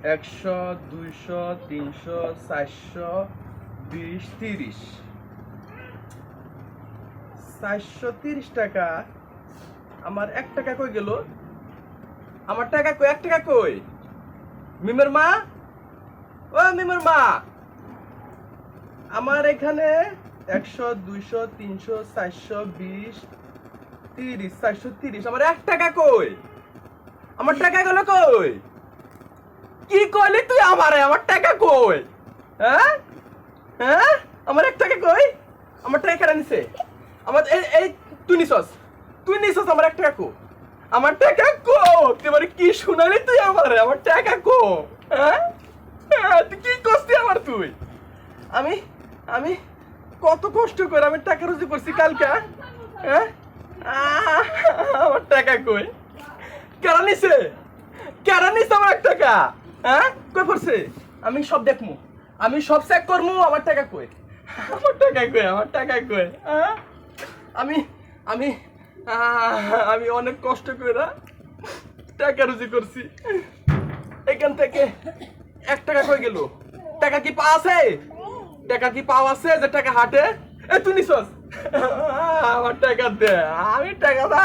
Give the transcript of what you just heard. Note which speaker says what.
Speaker 1: 100, 200, 300, 400, 20, 30। 430 টাকা। আমার 1 টাকা কই গেল? আমার টাকা কই? 1 টাকা কই? মিমের মা, ও মিমের মা, আমার এখানে 100, 200, 300, 420, 30, 430। আমার 1 টাকা কই? আমার টাকা গেল কই? কি কইলি তুই আমারে? আমার টাকা কই? হ্যাঁ হ্যাঁ, আমার 1 টাকা কই? আমার টাকা কেন নিছে? আমার এই এই তুই নিছস আমার 1 টাকা কো? আমার টাকা কো? এবারে কি শুনালি তুই আমারে? আমার টাকা কো? হ্যাঁ হ্যাঁ, তুই কি করছিস আমার তুই? আমি আমি কত কষ্ট করে আমি টাকা রুজি করছি কালকে। হ্যাঁ আমার টাকা কই? কেন নিছে? কেন নিছে আমার 1 টাকা? হ্যাঁ কই পড়ছে? আমি সব দেখমু, আমি সব চেক করমু। আমার টাকা কই? আমার টাকা কই? আমার টাকা কই? হ্যাঁ আমি আমি আমি অনেক কষ্ট করে টাকা রুজি করছি। এখান থেকে 1 টাকা কই গেল? টাকা কি পাওয়া আছে? টাকা কি পাওয়া আছে যে টাকা হাটে? এ তুই নিছস? আমার টাকা দে, আমি টাকা দা।